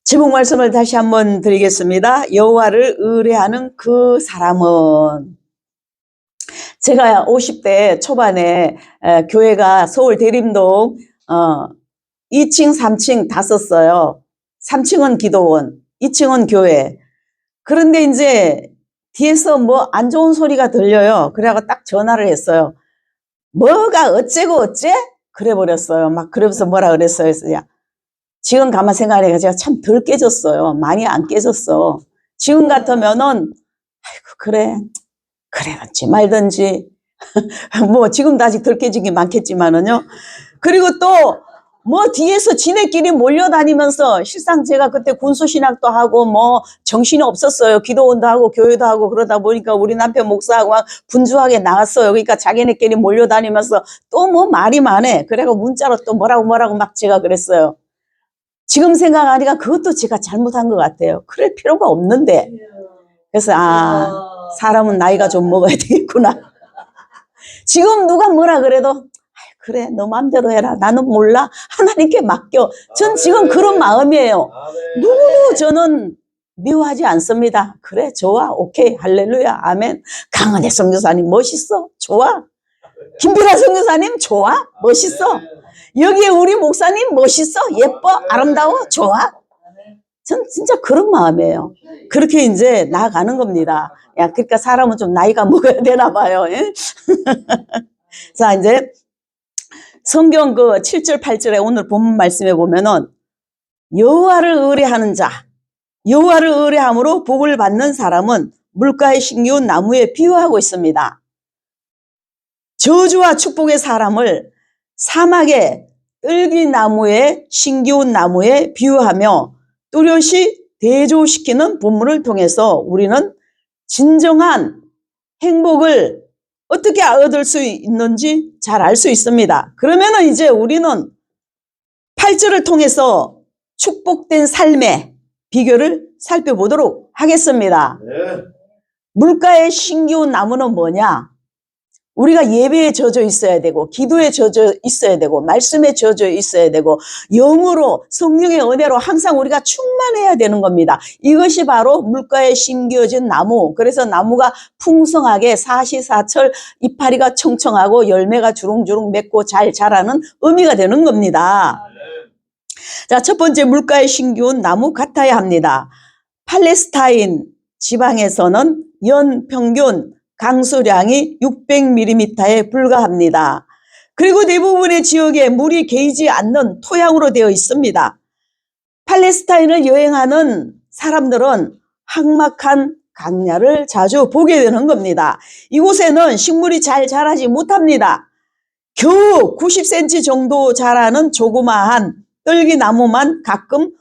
제목 말씀을 다시 한번 드리겠습니다. 여호와를 의뢰하는 그 사람은, 제가 50대 초반에 교회가 서울 대림동 2층 3층 다 썼어요. 3층은 기도원, 2층은 교회. 그런데 이제 뒤에서 뭐 안 좋은 소리가 들려요. 그래갖고 딱 전화를 했어요. 뭐가 어째고 어째? 그래 버렸어요. 막 그러면서 뭐라 그랬어요. 그래서 지금 가만 생각하니까 제가 참 덜 깨졌어요. 많이 안 깨졌어. 지금 같으면은 아이고 그래 그래든지 말든지 뭐 지금도 아직 덜 깨진 게 많겠지만은요. 그리고 또 뭐 뒤에서 지네끼리 몰려다니면서, 실상 제가 그때 군수신학도 하고 뭐 정신이 없었어요. 기도원도 하고 교회도 하고 그러다 보니까 우리 남편 목사하고 막 분주하게 나갔어요. 그러니까 자기네끼리 몰려다니면서 또 뭐 말이 많아. 그래가 문자로 또 뭐라고 막 제가 그랬어요. 지금 생각하니까 그것도 제가 잘못한 것 같아요. 그럴 필요가 없는데. 그래서 사람은 나이가 좀 먹어야 되겠구나. 지금 누가 뭐라 그래도 그래 너 맘대로 해라. 나는 몰라. 하나님께 맡겨. 전 지금 그런 마음이에요. 누구도 저는 미워하지 않습니다. 그래 좋아 오케이 할렐루야 아멘. 강은혜 선교사님 멋있어 좋아. 김필아 선교사님 좋아 멋있어. 여기에 우리 목사님 멋있어 예뻐 아름다워 좋아. 전 진짜 그런 마음이에요. 그렇게 이제 나아가는 겁니다. 야, 그러니까 사람은 좀 나이가 먹어야 되나 봐요. 예? 자, 이제 성경 그 7절 8절에 오늘 본문 말씀에 보면은 여호와를 의뢰하는 자, 여호와를 의뢰함으로 복을 받는 사람은 물가에 심기운 나무에 비유하고 있습니다. 저주와 축복의 사람을 사막의 뜰기나무에 심기운 나무에 비유하며 뚜렷이 대조시키는 본문을 통해서 우리는 진정한 행복을 어떻게 얻을 수 있는지 잘 알 수 있습니다. 그러면 이제 우리는 8절을 통해서 축복된 삶의 비결을 살펴보도록 하겠습니다. 네. 물가에 심기운 나무는 뭐냐? 우리가 예배에 젖어 있어야 되고 기도에 젖어 있어야 되고 말씀에 젖어 있어야 되고 영으로 성령의 은혜로 항상 우리가 충만해야 되는 겁니다. 이것이 바로 물가에 심겨진 나무. 그래서 나무가 풍성하게 사시사철 이파리가 청청하고 열매가 주렁주렁 맺고 잘 자라는 의미가 되는 겁니다. 자, 첫 번째 물가에 심겨온 나무 같아야 합니다. 팔레스타인 지방에서는 연 평균 강수량이 600mm에 불과합니다. 그리고 대부분의 지역에 물이 개이지 않는 토양으로 되어 있습니다. 팔레스타인을 여행하는 사람들은 삭막한 강야를 자주 보게 되는 겁니다. 이곳에는 식물이 잘 자라지 못합니다. 겨우 90cm 정도 자라는 조그마한 떨기나무만 가끔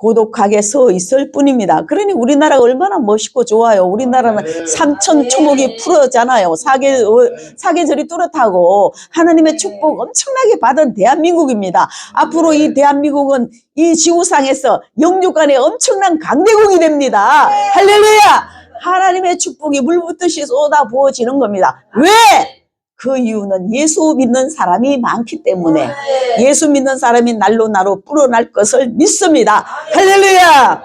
고독하게 서 있을 뿐입니다. 그러니 우리나라가 얼마나 멋있고 좋아요. 우리나라는 삼천초목이 푸르잖아요. 사계절이 뚜렷하고 하나님의 축복 엄청나게 받은 대한민국입니다. 앞으로 이 대한민국은 이 지구상에서 영육간의 엄청난 강대국이 됩니다. 할렐루야! 하나님의 축복이 물붓듯이 쏟아 부어지는 겁니다. 왜? 그 이유는 예수 믿는 사람이 많기 때문에. 예수 믿는 사람이 날로 불어날 것을 믿습니다. 할렐루야!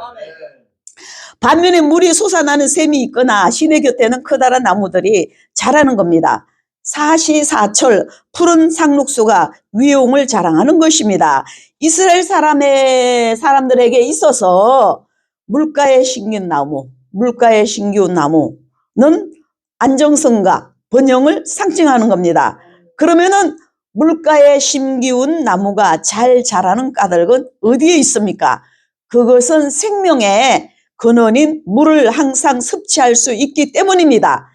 반면에 물이 솟아나는 샘이 있거나 시내 곁에는 커다란 나무들이 자라는 겁니다. 사시사철 푸른 상록수가 위용을 자랑하는 것입니다. 이스라엘 사람들에게 있어서 물가에 심긴 나무는 안정성과 번영을 상징하는 겁니다. 그러면은 물가에 심기운 나무가 잘 자라는 까닭은 어디에 있습니까? 그것은 생명의 근원인 물을 항상 섭취할 수 있기 때문입니다.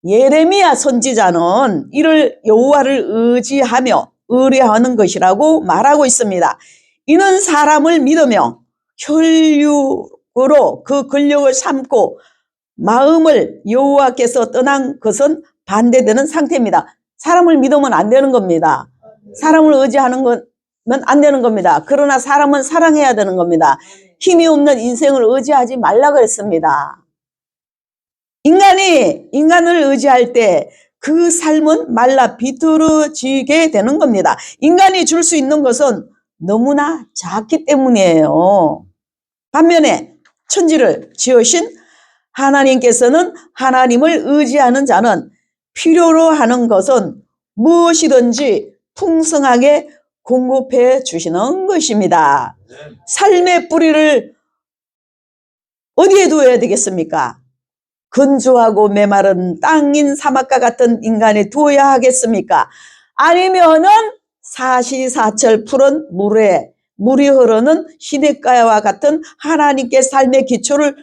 예레미야 선지자는 이를 여호와를 의지하며 의뢰하는 것이라고 말하고 있습니다. 이는 사람을 믿으며 혈육으로 그 근력을 삼고 마음을 여호와께서 떠난 것은 반대되는 상태입니다. 사람을 믿으면 안 되는 겁니다. 사람을 의지하는 건 안 되는 겁니다. 그러나 사람은 사랑해야 되는 겁니다. 힘이 없는 인생을 의지하지 말라 그랬습니다. 인간을 의지할 때 그 삶은 말라 비틀어지게 되는 겁니다. 인간이 줄 수 있는 것은 너무나 작기 때문이에요. 반면에 천지를 지으신 하나님께서는 하나님을 의지하는 자는 필요로 하는 것은 무엇이든지 풍성하게 공급해 주시는 것입니다. 삶의 뿌리를 어디에 두어야 되겠습니까? 건조하고 메마른 땅인 사막과 같은 인간에 두어야 하겠습니까? 아니면은 사시사철 푸른 물이 흐르는 시냇가와 같은 하나님께 삶의 기초를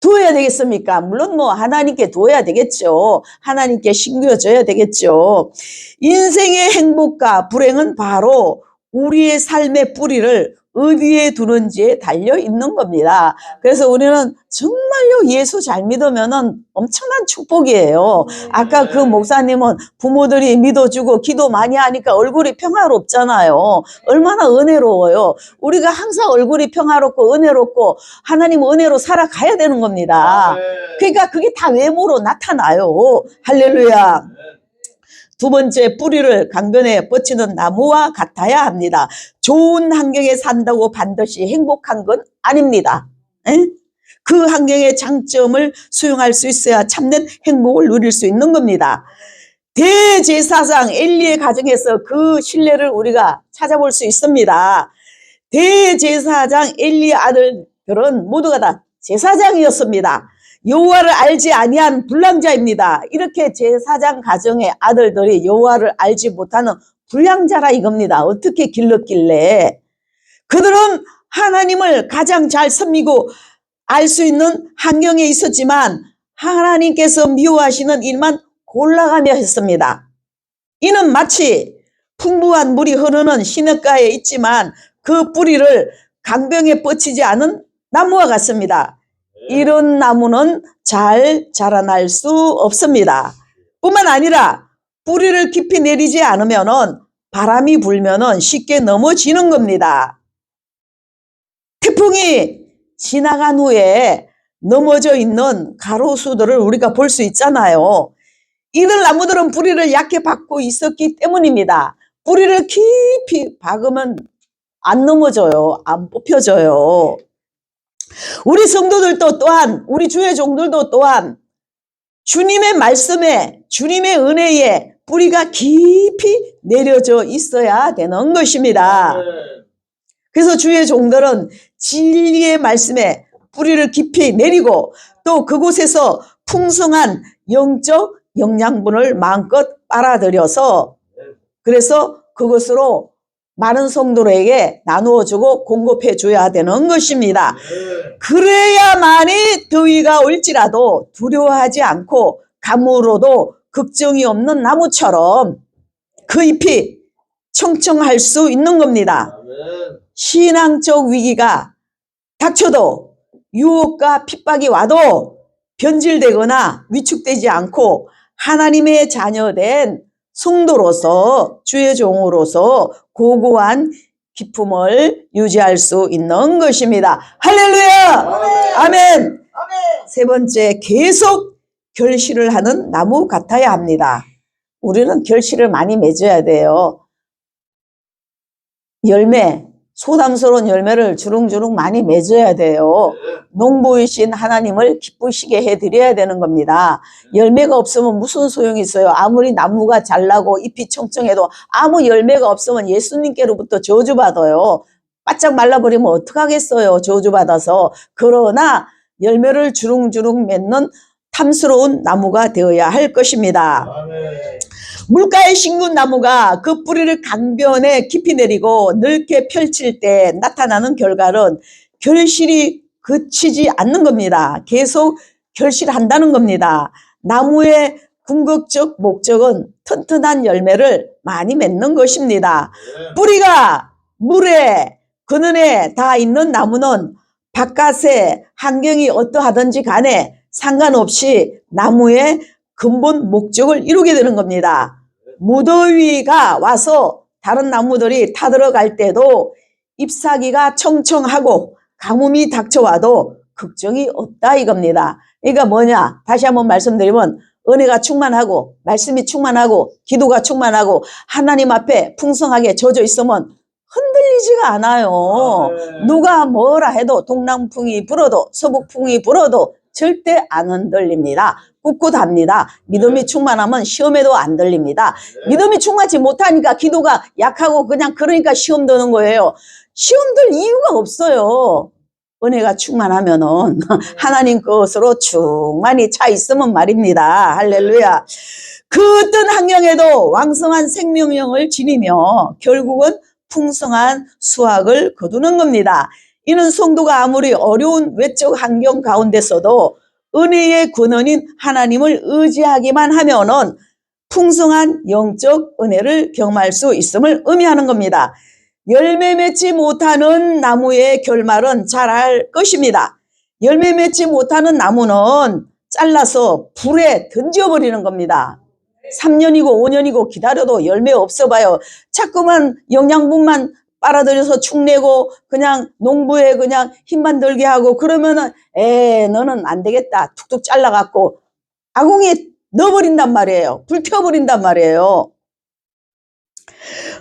두어야 되겠습니까? 물론 하나님께 두어야 되겠죠. 하나님께 신겨져야 되겠죠. 인생의 행복과 불행은 바로 우리의 삶의 뿌리를 어디에 두는지에 달려 있는 겁니다. 그래서 우리는 정말로 예수 잘 믿으면은 엄청난 축복이에요. 아까 그 목사님은 부모들이 믿어주고 기도 많이 하니까 얼굴이 평화롭잖아요. 얼마나 은혜로워요. 우리가 항상 얼굴이 평화롭고 은혜롭고 하나님 은혜로 살아가야 되는 겁니다. 그러니까 그게 다 외모로 나타나요. 할렐루야. 두 번째, 뿌리를 강변에 뻗치는 나무와 같아야 합니다. 좋은 환경에 산다고 반드시 행복한 건 아닙니다. 그 환경의 장점을 수용할 수 있어야 참된 행복을 누릴 수 있는 겁니다. 대제사장 엘리의 가정에서 그 신뢰를 우리가 찾아볼 수 있습니다. 대제사장 엘리의 아들들은 모두가 다 제사장이었습니다. 여호와를 알지 아니한 불량자입니다. 이렇게 제사장 가정의 아들들이 여호와를 알지 못하는 불량자라 이겁니다. 어떻게 길렀길래? 그들은 하나님을 가장 잘 섬기고 알 수 있는 환경에 있었지만 하나님께서 미워하시는 일만 골라가며 했습니다. 이는 마치 풍부한 물이 흐르는 시냇가에 있지만 그 뿌리를 강병에 뻗치지 않은 나무와 같습니다. 이런 나무는 잘 자라날 수 없습니다. 뿐만 아니라 뿌리를 깊이 내리지 않으면 바람이 불면 쉽게 넘어지는 겁니다. 태풍이 지나간 후에 넘어져 있는 가로수들을 우리가 볼 수 있잖아요. 이들 나무들은 뿌리를 약해 박고 있었기 때문입니다. 뿌리를 깊이 박으면 안 넘어져요. 안 뽑혀져요. 우리 성도들도 또한, 우리 주의 종들도 또한 주님의 말씀에, 주님의 은혜에 뿌리가 깊이 내려져 있어야 되는 것입니다. 그래서 주의 종들은 진리의 말씀에 뿌리를 깊이 내리고 또 그곳에서 풍성한 영적 영양분을 마음껏 빨아들여서 그래서 그것으로 많은 성도들에게 나누어주고 공급해 줘야 되는 것입니다. 그래야만이 더위가 올지라도 두려워하지 않고 가물어도 걱정이 없는 나무처럼 그 잎이 청청할 수 있는 겁니다. 신앙적 위기가 닥쳐도 유혹과 핍박이 와도 변질되거나 위축되지 않고 하나님의 자녀된 성도로서 주의 종으로서 고고한 기품을 유지할 수 있는 것입니다. 할렐루야! 아멘! 세 번째, 계속 결실을 하는 나무 같아야 합니다. 우리는 결실을 많이 맺어야 돼요. 소담스러운 열매를 주릉주릉 많이 맺어야 돼요. 농부이신 하나님을 기쁘시게 해드려야 되는 겁니다. 열매가 없으면 무슨 소용이 있어요? 아무리 나무가 잘나고 잎이 청청해도 아무 열매가 없으면 예수님께로부터 저주받아요. 바짝 말라버리면 어떡하겠어요? 저주받아서. 그러나 열매를 주릉주릉 맺는 탐스러운 나무가 되어야 할 것입니다. 물가에 심은 나무가 그 뿌리를 강변에 깊이 내리고 넓게 펼칠 때 나타나는 결과는 결실이 그치지 않는 겁니다. 계속 결실한다는 겁니다. 나무의 궁극적 목적은 튼튼한 열매를 많이 맺는 것입니다. 뿌리가 물에 그늘에 다 있는 나무는 바깥의 환경이 어떠하든지 간에 상관없이 나무의 근본 목적을 이루게 되는 겁니다. 무더위가 와서 다른 나무들이 타들어갈 때도 잎사귀가 청청하고 가뭄이 닥쳐와도 걱정이 없다 이겁니다. 그러니까 뭐냐? 다시 한번 말씀드리면 은혜가 충만하고 말씀이 충만하고 기도가 충만하고 하나님 앞에 풍성하게 젖어 있으면 흔들리지가 않아요. 누가 뭐라 해도 동남풍이 불어도 서북풍이 불어도 절대 안 흔들립니다. 꿋꿋합니다. 믿음이 충만하면 시험에도 안 들립니다. 믿음이 충만치 못하니까 기도가 약하고 그냥 그러니까 시험 드는 거예요. 시험 들 이유가 없어요. 은혜가 충만하면은 하나님 것으로 충만히 차 있으면 말입니다. 할렐루야. 그 어떤 환경에도 왕성한 생명력을 지니며 결국은 풍성한 수확을 거두는 겁니다. 이는 성도가 아무리 어려운 외적 환경 가운데서도 은혜의 근원인 하나님을 의지하기만 하면은 풍성한 영적 은혜를 경험할 수 있음을 의미하는 겁니다. 열매 맺지 못하는 나무의 결말은 자랄 것입니다. 열매 맺지 못하는 나무는 잘라서 불에 던져버리는 겁니다. 3년이고 5년이고 기다려도 열매 없어봐요. 자꾸만 영양분만 빨아들여서 축내고 그냥 농부에 그냥 힘만 들게 하고 그러면은 너는 안 되겠다. 툭툭 잘라갖고 아궁이에 넣어버린단 말이에요. 불태워버린단 말이에요.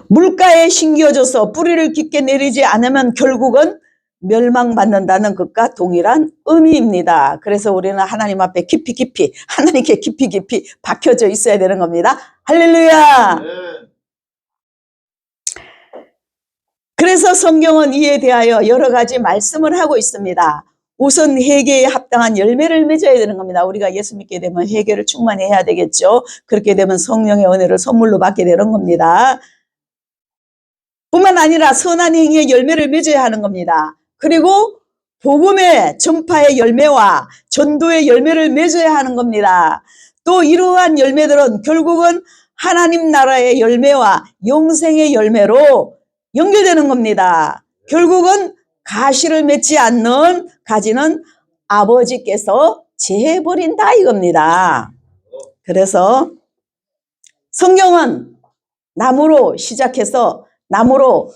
물가에 심겨져서 뿌리를 깊게 내리지 않으면 결국은 멸망받는다는 것과 동일한 의미입니다. 그래서 우리는 하나님 앞에 깊이 하나님께 깊이 박혀져 있어야 되는 겁니다. 할렐루야. 그래서 성경은 이에 대하여 여러 가지 말씀을 하고 있습니다. 우선 회개에 합당한 열매를 맺어야 되는 겁니다. 우리가 예수 믿게 되면 회개를 충만히 해야 되겠죠. 그렇게 되면 성령의 은혜를 선물로 받게 되는 겁니다. 뿐만 아니라 선한 행위의 열매를 맺어야 하는 겁니다. 그리고 복음의 전파의 열매와 전도의 열매를 맺어야 하는 겁니다. 또 이러한 열매들은 결국은 하나님 나라의 열매와 영생의 열매로 연결되는 겁니다. 결국은 가시를 맺지 않는 가지는 아버지께서 제해버린다 이겁니다. 그래서 성경은 나무로 시작해서 나무로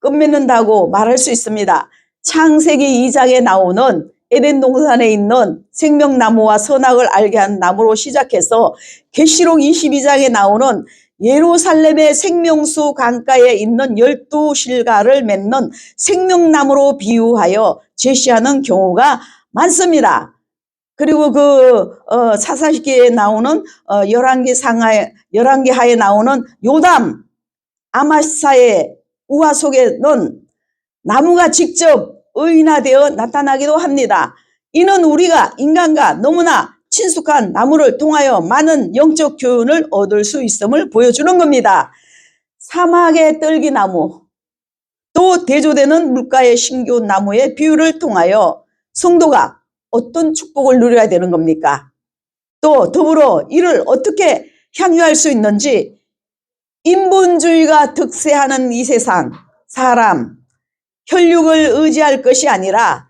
끝맺는다고 말할 수 있습니다. 창세기 2장에 나오는 에덴 동산에 있는 생명나무와 선악을 알게 한 나무로 시작해서 계시록 22장에 나오는 예루살렘의 생명수 강가에 있는 12실가를 맺는 생명나무로 비유하여 제시하는 경우가 많습니다. 그리고 사사시기에 나오는 열왕기 하에 나오는 요담 아마사의 우화 속에는 나무가 직접 의인화되어 나타나기도 합니다. 이는 우리가 인간과 너무나 친숙한 나무를 통하여 많은 영적 교훈을 얻을 수 있음을 보여주는 겁니다. 사막의 떨기나무, 또 대조되는 물가에 심겨온 나무의 비유를 통하여 성도가 어떤 축복을 누려야 되는 겁니까? 또 더불어 이를 어떻게 향유할 수 있는지 인본주의가 득세하는 이 세상, 사람, 혈육을 의지할 것이 아니라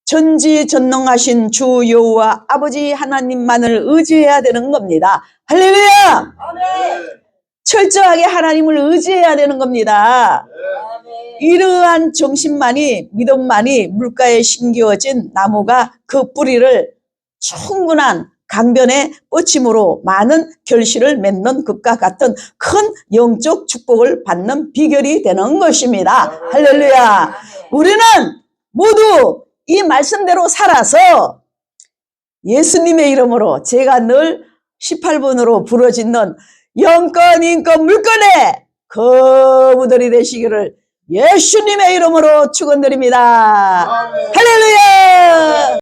전지전능하신 주 여호와 아버지 하나님만을 의지해야 되는 겁니다. 할렐루야! 철저하게 하나님을 의지해야 되는 겁니다. 이러한 정신만이 믿음만이 물가에 심겨진 나무가 그 뿌리를 충분한 강변의 뻗침으로 많은 결실을 맺는 것과 같은 큰 영적 축복을 받는 비결이 되는 것입니다. 할렐루야. 우리는 모두 이 말씀대로 살아서 예수님의 이름으로 제가 늘 18번으로 부르짖는 영권 인권 물권의 거부들이 되시기를 예수님의 이름으로 축원드립니다. 할렐루야.